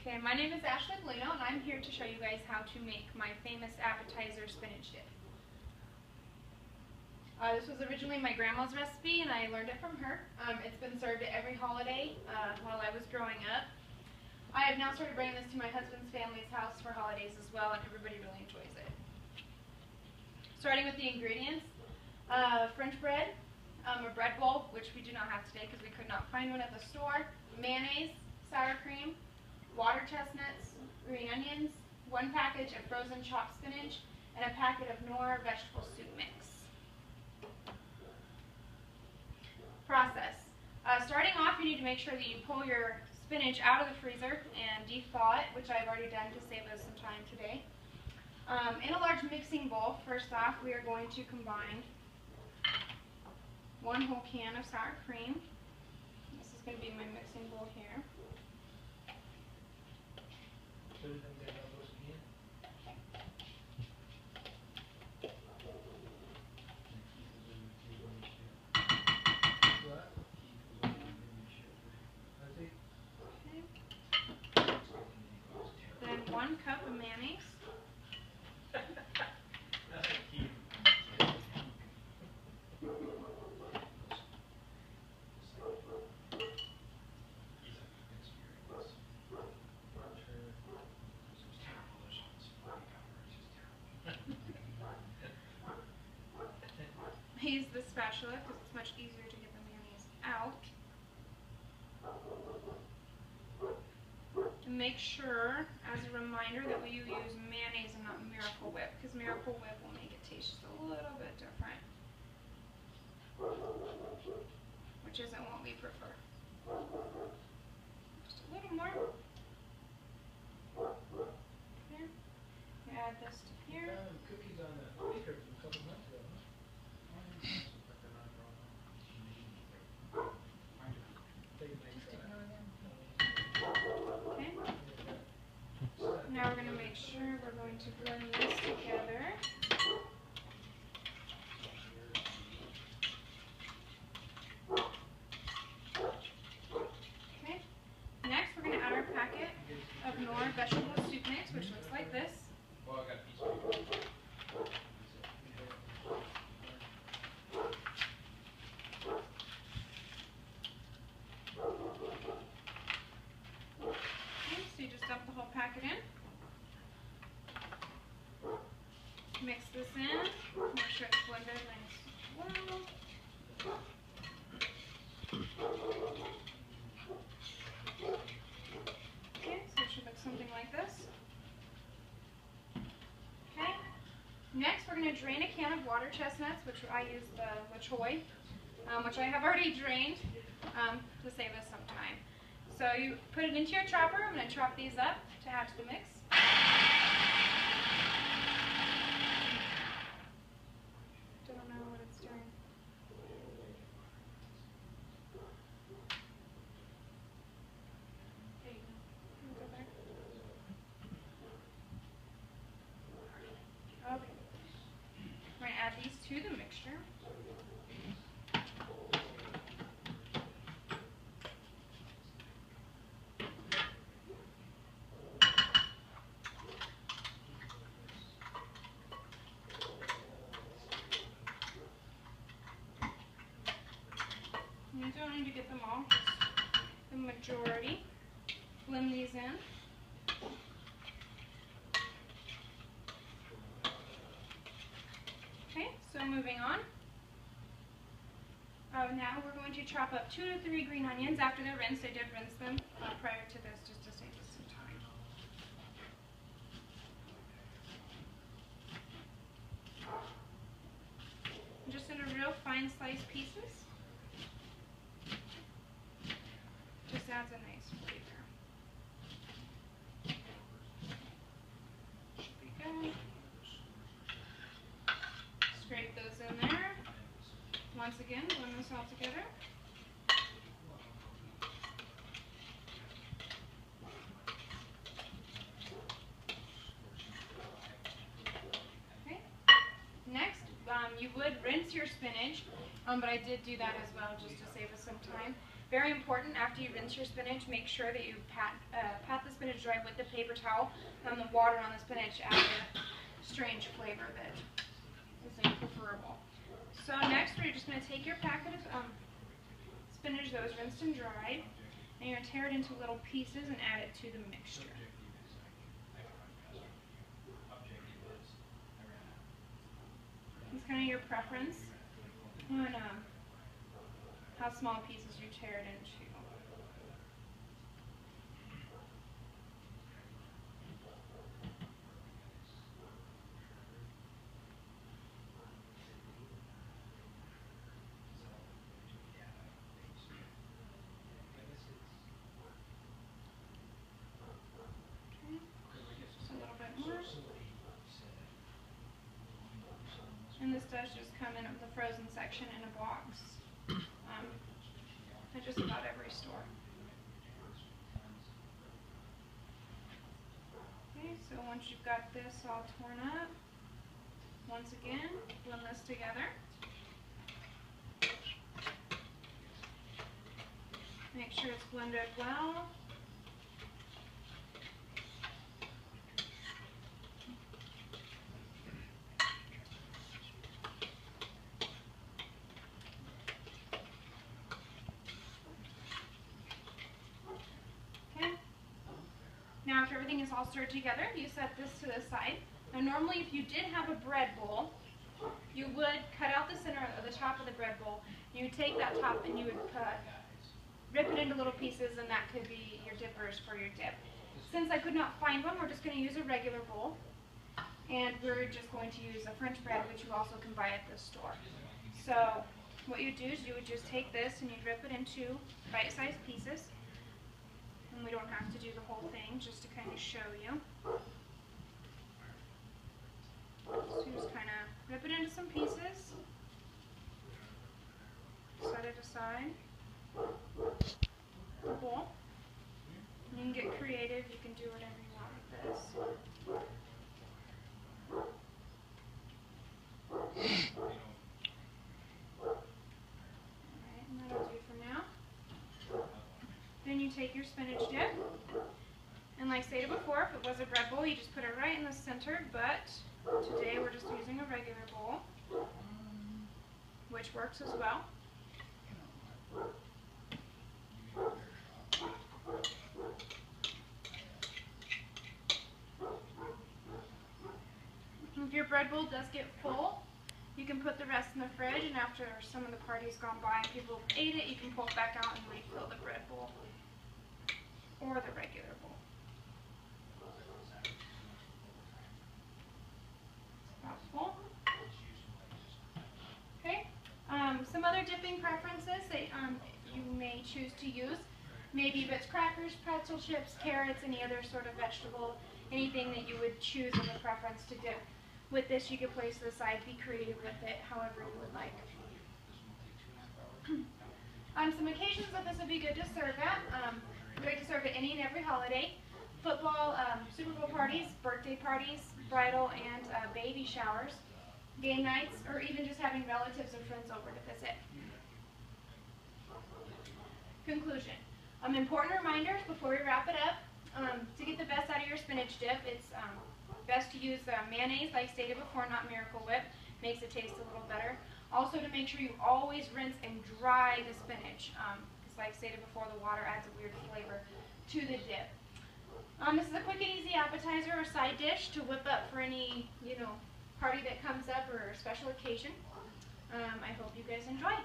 Okay, my name is Ashley Blino, and I'm here to show you guys how to make my famous appetizer spinach dip. This was originally my grandma's recipe, and I learned it from her. It's been served at every holiday while I was growing up. I have now started bringing this to my husband's family's house for holidays as well, and everybody really enjoys it. Starting with the ingredients, French bread, a bread bowl, which we do not have today because we could not find one at the store, mayonnaise, sour cream, water chestnuts, green onions, 1 package of frozen chopped spinach, and a packet of Knorr vegetable soup mix. Process. Starting off, you need to make sure that you pull your spinach out of the freezer and de-thaw it, which I've already done to save us some time today. In a large mixing bowl, first off, we are going to combine 1 whole can of sour cream. This is going to be my mixing bowl here. Then 1 cup of mayonnaise. I use the spatula because it's much easier to get the mayonnaise out. And make sure, as a reminder, that we use mayonnaise and not Miracle Whip, because Miracle Whip will make it taste just a little bit different, which isn't what we prefer. Just a little more. There. Add this to here. Cookies on the baker from a couple months ago, huh? Okay. Now we're going to make sure we're going to blend this together. Okay. Next, we're going to add our packet of Knorr vegetable soup mix, which looks like this. Well, I got a piece of it. So you just dump the whole packet in. Mix this in. Make sure it's blended nice and well. Okay, so it should look something like this. Okay. Next, we're going to drain a can of water chestnuts, which I use the Choy, which I have already drained to save us some time. So you put it into your chopper. I'm going to chop these up to add to the mix. Don't know what it's doing. There you go. Go back. Okay. I'm going to add these to the mixture. You don't need to get them all, just the majority. Blend these in. Okay, so moving on. Now we're going to chop up 2 to 3 green onions after they're rinsed. I did rinse them prior to this just to save us some time. Just in a real fine sliced pieces. Just adds a nice flavor. Should be good. Scrape those in there. Once again, blend this all together. Okay. Next, you would rinse your spinach, but I did do that as well just to save us some time. Very important, after you rinse your spinach, make sure that you pat the spinach dry with the paper towel, and the water on the spinach adds a strange flavor that isn't preferable. So next we're just going to take your packet of spinach that was rinsed and dried, and you're going to tear it into little pieces and add it to the mixture. It's kind of your preference on how small pieces you tear it into. Just a little bit more. And this does just come in the frozen section in a box at just about every store. Okay, so once you've got this all torn up, once again, blend this together. Make sure it's blended well. Now after everything is all stirred together, you set this to the side. Now normally if you did have a bread bowl, you would cut out the center of the top of the bread bowl. You would take that top and you would rip it into little pieces, and that could be your dippers for your dip. Since I could not find one, we're just going to use a regular bowl. And we're just going to use a French bread, which you also can buy at the store. So what you do is you would just take this and you'd rip it into bite-sized pieces. And we don't have to do the whole thing, just to kind of show you. So you just kind of rip it into some pieces, set it aside, the bowl. You can get creative, you can do whatever you want with this. Alright, and that'll do for now. Then you take your spinach dip, and like stated before, if it was a bread bowl, you just put it right in the center, but today we're just using a regular bowl, which works as well. If your bread bowl does get full, you can put the rest in the fridge, and after some of the party's gone by and people have ate it, you can pull it back out and refill the bread bowl or the regular bowl. About full. Okay. Some other dipping preferences that you may choose to use. Maybe if it's crackers, pretzel chips, carrots, any other sort of vegetable, anything that you would choose as a preference to dip. With this, you can place it aside, be creative with it, however you would like. Some occasions that this would be good to serve at. Great to serve at any and every holiday. Football, Super Bowl parties, birthday parties, bridal and baby showers, game nights, or even just having relatives or friends over to visit. Conclusion. Important reminders before we wrap it up. To get the best out of your spinach dip, it's best to use mayonnaise, like stated before, not Miracle Whip. Makes it taste a little better. Also, to make sure you always rinse and dry the spinach. Because like stated before, the water adds a weird flavor to the dip. This is a quick and easy appetizer or side dish to whip up for any, party that comes up or special occasion. I hope you guys enjoy.